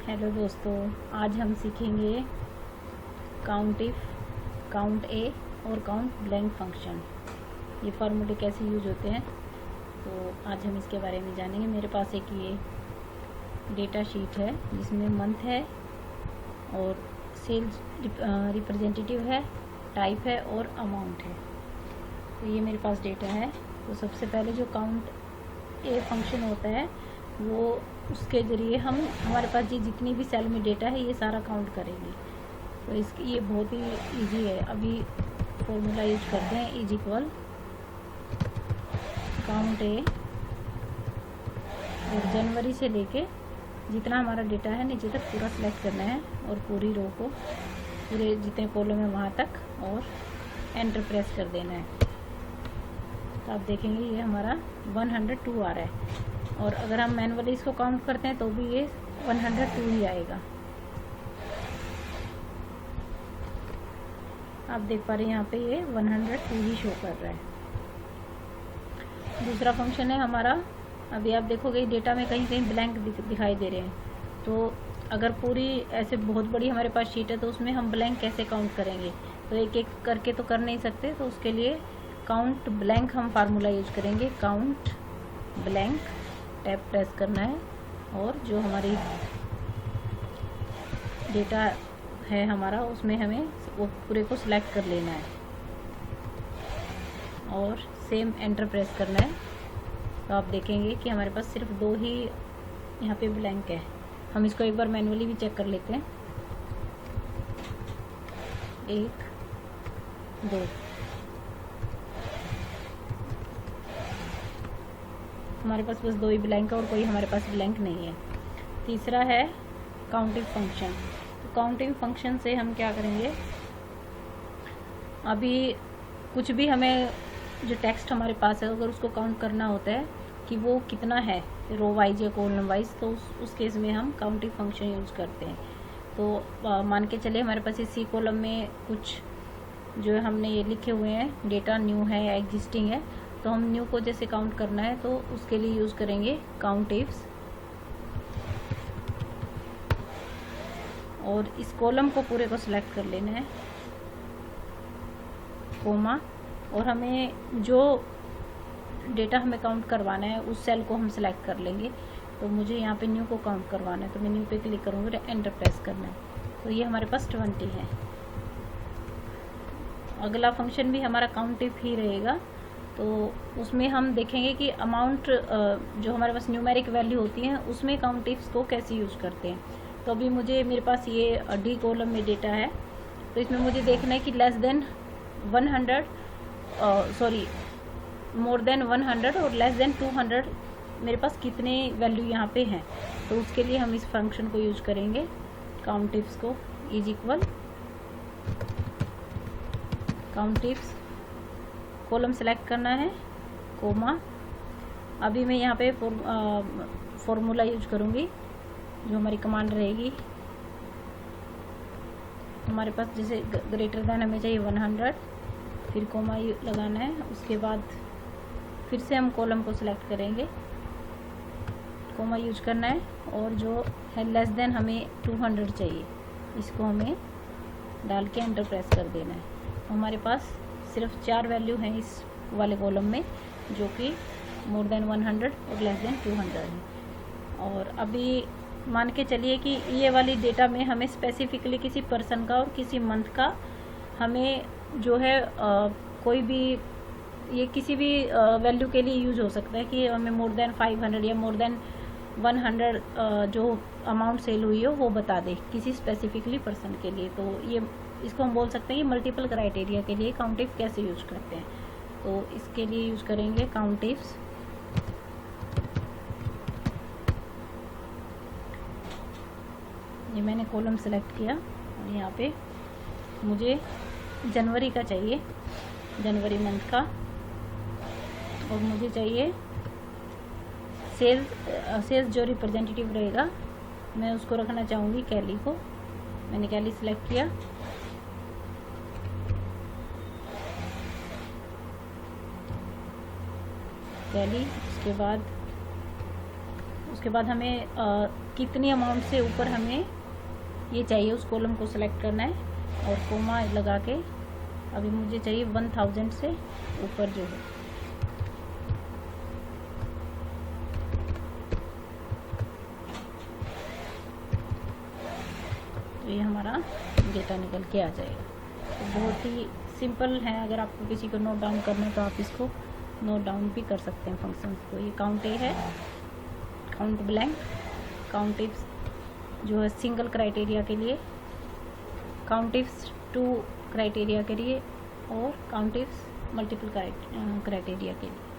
Hello दोस्तों, आज हम सीखेंगे काउंट इफ, काउंट ए और काउंट ब्लैंक फंक्शन। ये फार्मूले कैसे यूज होते हैं, तो आज हम इसके बारे में जानेंगे। मेरे पास एक ये डेटा शीट है जिसमें मंथ है और सेल्स रिप्रेजेंटेटिव है, टाइप है और अमाउंट है। तो ये मेरे पास डेटा है। तो सबसे पहले जो काउंट ए फंक्शन होता है वो उसके ज़रिए हम हमारे पास ये जितनी भी सेल में डेटा है ये सारा काउंट करेंगे। तो इसकी ये बहुत ही इजी है। अभी फॉर्मूला यूज करते हैं, इज इक्वल काउंट ए, और जनवरी से लेके जितना हमारा डेटा है नीचे तक पूरा सिलेक्ट करना है और पूरी रो को, पूरे जितने कॉलम है वहाँ तक, और एंटर प्रेस कर देना है। तो आप देखेंगे ये हमारा 102 आ रहा है, और अगर हम मैनुअली इसको काउंट करते हैं तो भी ये 102 ही आएगा। आप देख पा रहे हैं यहाँ पे ये 102 ही शो कर रहा है। दूसरा फंक्शन है हमारा, अभी आप देखोगे डेटा में कहीं कहीं ब्लैंक दिखाई दे रहे हैं। तो अगर पूरी ऐसे बहुत बड़ी हमारे पास शीट है तो उसमें हम ब्लैंक कैसे काउंट करेंगे, तो एक एक करके तो कर नहीं सकते। तो उसके लिए काउंट ब्लैंक हम फार्मूला यूज करेंगे। काउंट ब्लैंक, टैब प्रेस करना है और जो हमारी डेटा है हमारा उसमें हमें वो पूरे को सिलेक्ट कर लेना है और सेम एंटर प्रेस करना है। तो आप देखेंगे कि हमारे पास सिर्फ 2 ही यहाँ पे ब्लैंक है। हम इसको एक बार मैनुअली भी चेक कर लेते हैं। 1 2 हमारे पास बस 2 ही ब्लैंक है और कोई हमारे पास ब्लैंक नहीं है। तीसरा है काउंटिंग फंक्शन। तो काउंटिंग फंक्शन से हम क्या करेंगे, अभी कुछ भी हमें जो टेक्स्ट हमारे पास है अगर उसको काउंट करना होता है कि वो कितना है रो वाइज या कॉलम वाइज, तो उस केस में हम काउंटिंग फंक्शन यूज करते हैं। तो मान के चले हमारे पास इसी कॉलम में कुछ जो हमने ये लिखे हुए हैं डेटा न्यू है या एग्जिस्टिंग है, तो हम न्यू को जैसे काउंट करना है तो उसके लिए यूज़ करेंगे काउंट इफ्स, और इस कॉलम को पूरे को सिलेक्ट कर लेना है, कोमा, और हमें जो डेटा हमें काउंट करवाना है उस सेल को हम सिलेक्ट कर लेंगे। तो मुझे यहाँ पे न्यू को काउंट करवाना है तो मैं न्यू पे क्लिक करूँगी, एंटर प्रेस करना है। तो ये हमारे पास 20 है। अगला फंक्शन भी हमारा काउंट इफ ही रहेगा। तो उसमें हम देखेंगे कि अमाउंट जो हमारे पास न्यूमेरिक वैल्यू होती है उसमें काउंट इफ्स को कैसे यूज करते हैं। तो अभी मेरे पास ये डी कॉलम में डेटा है, तो इसमें मुझे देखना है कि लेस देन 100 मोर देन 100 और लेस देन 200 मेरे पास कितने वैल्यू यहाँ पे हैं। तो उसके लिए हम इस फंक्शन को यूज करेंगे, काउंट इफ्स को, is equal count ifs, column select करना है, कोमा। अभी मैं यहाँ पे फॉर्मूला यूज करूँगी, जो हमारी कमांड रहेगी। हमारे पास जैसे ग्रेटर देन हमें चाहिए 100, फिर कोमा लगाना है। उसके बाद फिर से हम कॉलम को सिलेक्ट करेंगे, कोमा यूज करना है, और जो है लेस देन हमें 200 चाहिए, इसको हमें डाल के एंटर प्रेस कर देना है। तो हमारे पास सिर्फ 4 वैल्यू हैं इस वाले कॉलम में, जो कि मोर देन 100 और लेस देन 200 है। और अभी मान के चलिए कि ये वाली डेटा में हमें स्पेसिफिकली किसी पर्सन का और किसी मंथ का हमें जो है कोई भी, ये किसी भी वैल्यू के लिए यूज हो सकता है कि हमें मोर देन 500 या मोर देन 100 जो अमाउंट सेल हुई हो वो बता दे किसी स्पेसिफिकली पर्सन के लिए। तो ये इसको हम बोल सकते हैं कि मल्टीपल क्राइटेरिया के लिए काउंट इफ कैसे यूज करते हैं। तो इसके लिए यूज करेंगे काउंट इफ्स, ये मैंने कॉलम सेलेक्ट किया और यहाँ पे मुझे जनवरी का चाहिए, जनवरी मंथ का, और मुझे चाहिए सेल्स जो रिप्रेजेंटेटिव रहेगा मैं उसको रखना चाहूँगी कैली को। मैंने कैली सिलेक्ट किया, कैली। उसके बाद उसके बाद हमें कितनी अमाउंट से ऊपर हमें ये चाहिए उस कॉलम को सिलेक्ट करना है और कोमा लगा के अभी मुझे चाहिए 1000 से ऊपर जो है। तो ये हमारा डेटा निकल के आ जाएगा। तो बहुत ही सिंपल है, अगर आपको किसी को नोट डाउन करना है तो आप इसको नोट डाउन भी कर सकते हैं फंक्शंस को। ये काउंट ए है, काउंट ब्लैंक, काउंट इफ्स जो है सिंगल क्राइटेरिया के लिए, काउंट इफ्स 2 क्राइटेरिया के लिए और काउंट इफ्स मल्टीपल क्राइटेरिया के लिए।